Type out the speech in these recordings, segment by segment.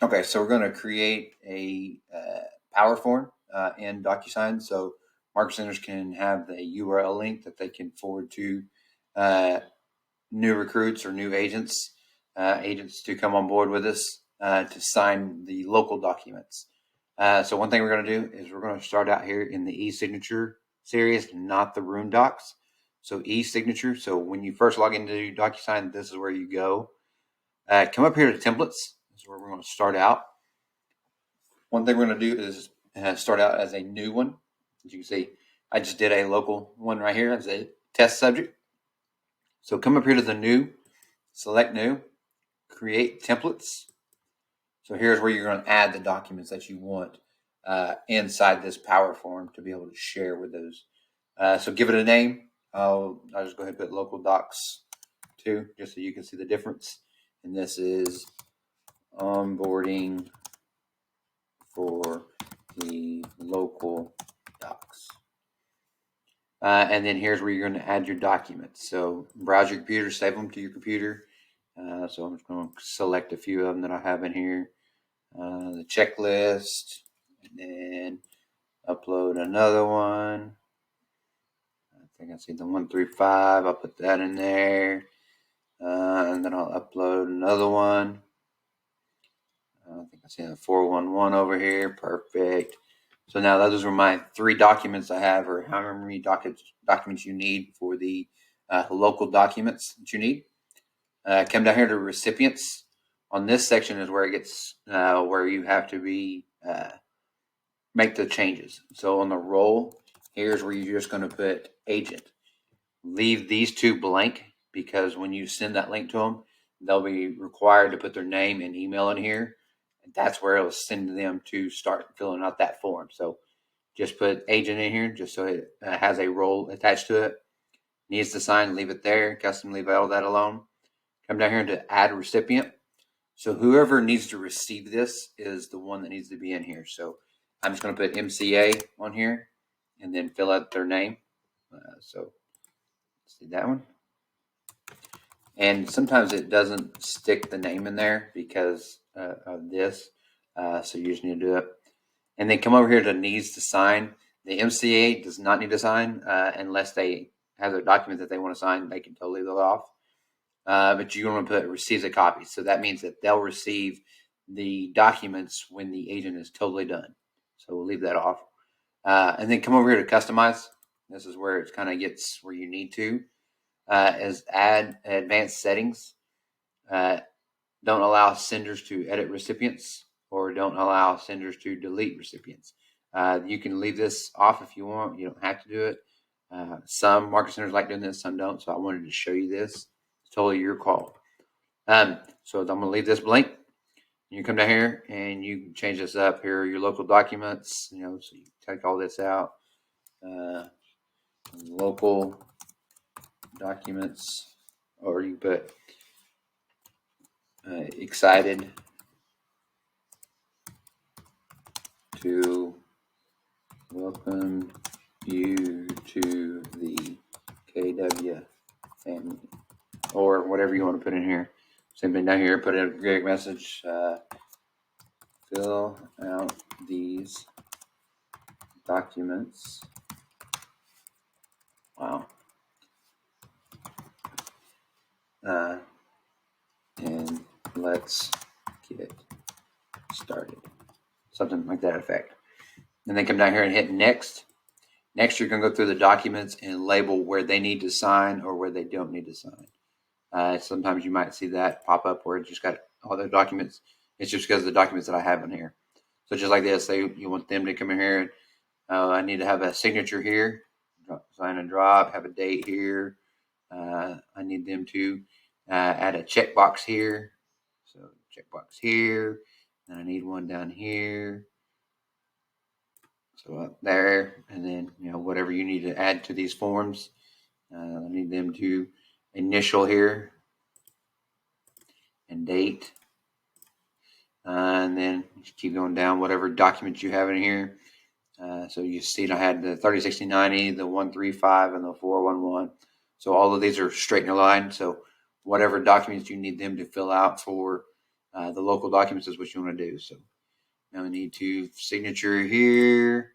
Okay, so we're going to create a power form in DocuSign so market centers can have the URL link that they can forward to uh, new recruits or new agents, agents to come on board with us to sign the local documents. So one thing we're going to do is we're going to start out here in the e-signature series, not the room docs. So e-signature. So when you first log into DocuSign, this is where you go. Come up here to templates. This is where we're going to start out. One thing we're going to do is start out as a new one. As you can see, I just did a local one right here as a test subject. So come up here to the new, select new, create templates. So here's where you're going to add the documents that you want inside this power form to be able to share with those. So give it a name. I'll just go ahead and put local docs 2 just so you can see the difference. And this is onboarding for the local docs. And then here's where you're going to add your documents. So browse your computer, save them to your computer. So I'm just going to select a few of them that I have in here. The checklist, and then upload another one. I think I see the 1 through 5. I'll put that in there. And then I'll upload another one. I think I see the 411 over here. Perfect. So now those are my 3 documents I have, or however many documents you need for the local documents that you need. Come down here to recipients. On this section is where it gets where you have to be make the changes. So on the role, here's where you're just going to put agent. Leave these 2 blank because when you send that link to them, they'll be required to put their name and email in here. And that's where it'll send them to start filling out that form. So just put agent in here just so it has a role attached to it. Needs to sign, leave it there. Custom, leave all that alone. Come down here to add recipient. So whoever needs to receive this is the one that needs to be in here. So I'm just going to put MCA on here and then fill out their name. So see that one. And sometimes it doesn't stick the name in there because of this. So you just need to do it. And then come over here to needs to sign. The MCA does not need to sign unless they have their document that they want to sign. They can totally leave it off. But you want to put receives a copy. So that means that they'll receive the documents when the agent is totally done. So we'll leave that off. And then come over here to customize. This is where it kind of gets where you need to. Is add advanced settings. Don't allow senders to edit recipients or don't allow senders to delete recipients. You can leave this off if you want. You don't have to do it. Some market centers like doing this, some don't. So I wanted to show you this. It's totally your call. So I'm going to leave this blank. You come down here and you can change this up. Here are your local documents. So you take all this out. Local documents, or you put excited to welcome you to the KW family, or whatever you want to put in here. Same thing down here, put in a great message. Fill out these documents. Wow. And let's get started. Something like that effect. And then come down here and hit next. Next, you're going to go through the documents and label where they need to sign or where they don't need to sign. Sometimes you might see that pop up where it just got all the documents. It's just because of the documents that I have in here. So just like this, say you want them to come in here and I need to have a signature here, sign and drop, have a date here. I need them to add a checkbox here. So checkbox here, and I need one down here. So up there, and then whatever you need to add to these forms. I need them to initial here and date. And then just keep going down whatever documents you have in here. So you see I had the 306090, the 135, and the 411. So all of these are straight in a line. So whatever documents you need them to fill out for The local documents is what you want to do. So now we need to signature here,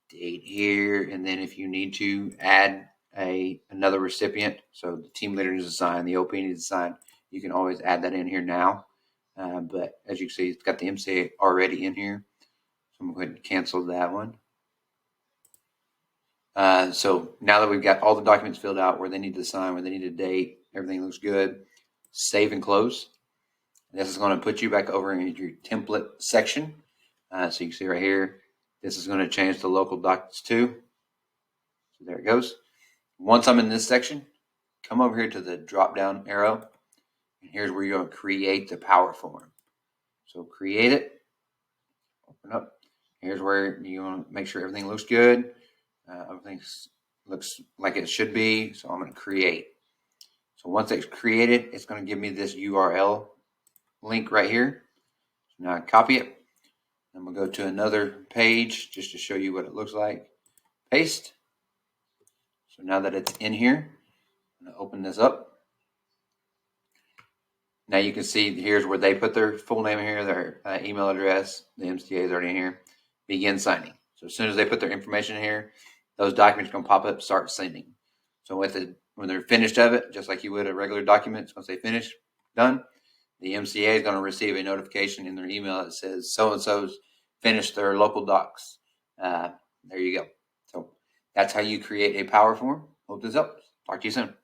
date here, and then if you need to add another recipient, so the team leader needs to sign, the OP needs to sign, you can always add that in here now. But as you can see, it's got the MCA already in here. So I'm going to go ahead and cancel that one. So now that we've got all the documents filled out, where they need to sign, where they need a date, everything looks good, save and close. This is going to put you back over in your template section. So you can see right here, this is going to change the local docs to. So there it goes. Once I'm in this section, come over here to the drop down arrow, and here's where you're going to create the power form. So create it, open up. Here's where you want to make sure everything looks good. Everything looks like it should be. So I'm going to create. So once it's created, it's going to give me this URL link right here. So now I copy it. I'm going to go to another page just to show you what it looks like. Paste. So now that it's in here, I'm going to open this up. Now you can see here's where they put their full name in here, their email address. The MCA is already in here. Begin signing. So as soon as they put their information in here, those documents are going to pop up, start sending. So when they're finished of it, just like you would a regular document, once they finish, done, the MCA is going to receive a notification in their email that says so-and-so's finished their local docs. There you go. So that's how you create a power form. Hope this helps. Talk to you soon.